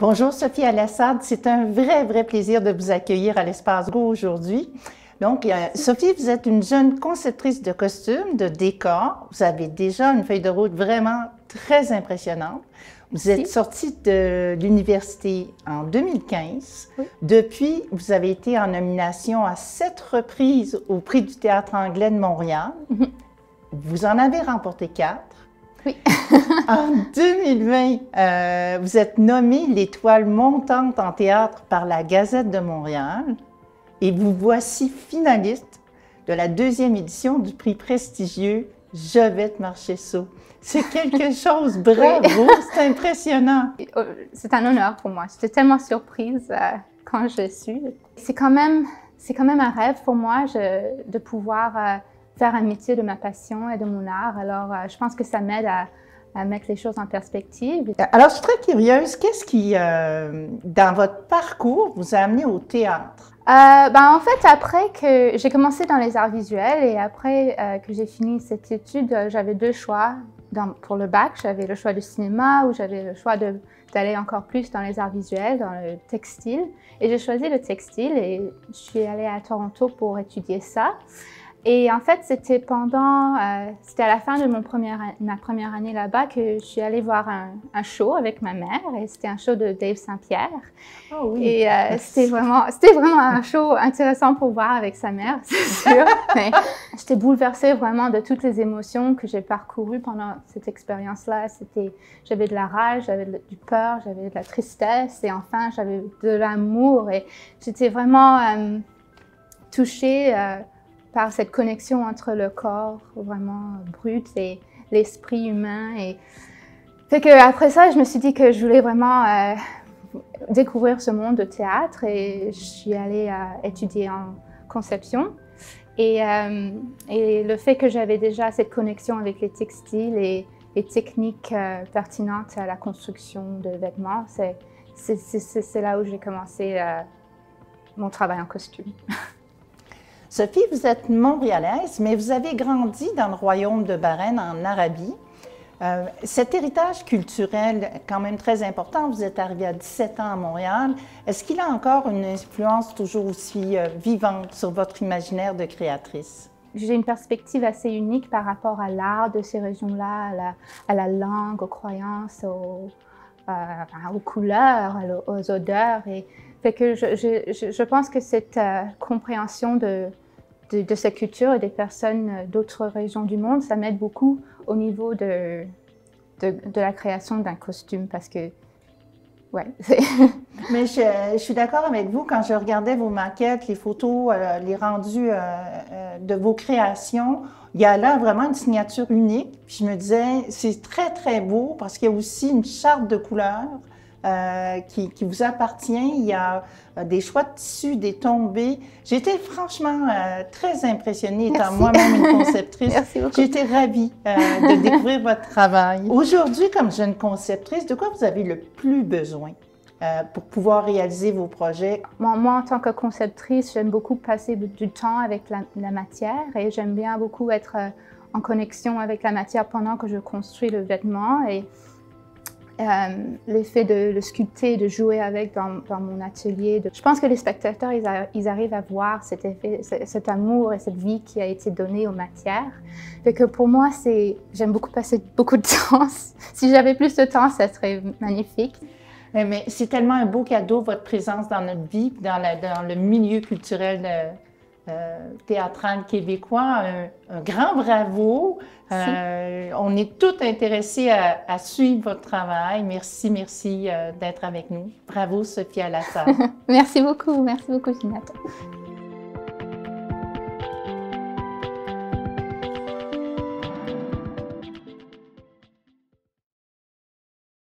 Bonjour Sophie Alassard, c'est un vrai plaisir de vous accueillir à l'Espace Go aujourd'hui. Donc, Sophie, vous êtes une jeune conceptrice de costumes, de décors. Vous avez déjà une feuille de route vraiment très impressionnante. Vous êtes sortie de l'université en 2015. Oui. Depuis, vous avez été en nomination à 7 reprises au Prix du théâtre anglais de Montréal. Vous en avez remporté 4. Oui. En 2020, vous êtes nommée l'étoile montante en théâtre par la Gazette de Montréal et vous voici finaliste de la 2e édition du prix prestigieux Je vais te marcher saut. C'est quelque chose, bravo, oui. C'est impressionnant. C'est un honneur pour moi. J'étais tellement surprise quand je suis. C'est quand même un rêve pour moi de pouvoir faire un métier de ma passion et de mon art. Alors, je pense que ça m'aide à mettre les choses en perspective. Alors, je suis très curieuse. Qu'est-ce qui, dans votre parcours, vous a amené au théâtre? En fait, après que j'ai commencé dans les arts visuels et après que j'ai fini cette étude, j'avais 2 choix pour le bac. J'avais le choix du cinéma ou j'avais le choix d'aller encore plus dans les arts visuels, dans le textile. Et j'ai choisi le textile et je suis allée à Toronto pour étudier ça. Et en fait, c'était à la fin de ma première année là-bas que je suis allée voir un show avec ma mère. Et c'était un show de Dave Saint-Pierre. Oh oui. Et c'était vraiment un show intéressant pour voir avec sa mère, c'est sûr. Mais j'étais bouleversée vraiment de toutes les émotions que j'ai parcourues pendant cette expérience-là. J'avais de la rage, j'avais du peur, j'avais de la tristesse et enfin, j'avais de l'amour. Et j'étais vraiment touchée par cette connexion entre le corps vraiment brut et l'esprit humain. Et fait que après ça, je me suis dit que je voulais vraiment découvrir ce monde de théâtre et je suis allée étudier en conception. Et le fait que j'avais déjà cette connexion avec les textiles et les techniques pertinentes à la construction de vêtements, c'est là où j'ai commencé mon travail en costume. Sophie, vous êtes montréalaise, mais vous avez grandi dans le royaume de Bahreïn, en Arabie. Cet héritage culturel est quand même très important. Vous êtes arrivée à 17 ans à Montréal. Est-ce qu'il a encore une influence toujours aussi vivante sur votre imaginaire de créatrice? J'ai une perspective assez unique par rapport à l'art de ces régions-là, à la langue, aux croyances, aux couleurs, aux odeurs. Et fait que je pense que cette compréhension de cette culture et des personnes d'autres régions du monde, ça m'aide beaucoup au niveau de la création d'un costume parce que, ouais. Mais je suis d'accord avec vous, quand je regardais vos maquettes, les photos, les rendus de vos créations, il y a là vraiment une signature unique. Puis je me disais, c'est très beau parce qu'il y a aussi une charte de couleurs qui vous appartient. Il y a des choix de tissus, des tombés. J'ai été franchement très impressionnée, étant moi-même une conceptrice. Merci beaucoup. J'ai été ravie de découvrir votre travail. Aujourd'hui, comme jeune conceptrice, de quoi vous avez le plus besoin pour pouvoir réaliser vos projets? Moi, en tant que conceptrice, j'aime beaucoup passer du temps avec la matière et j'aime bien beaucoup être en connexion avec la matière pendant que je construis le vêtement. Et l'effet de le sculpter, de jouer avec dans mon atelier. Je pense que les spectateurs, ils arrivent à voir cet effet, cet amour et cette vie qui a été donnée aux matières. Fait que pour moi, j'aime beaucoup passer beaucoup de temps. Si j'avais plus de temps, ça serait magnifique. Mais c'est tellement un beau cadeau, votre présence dans notre vie, dans le milieu culturel théâtral québécois. Un grand bravo. On est tous intéressés à suivre votre travail. Merci d'être avec nous. Bravo, Sophie Alassard. Merci beaucoup, Ginette.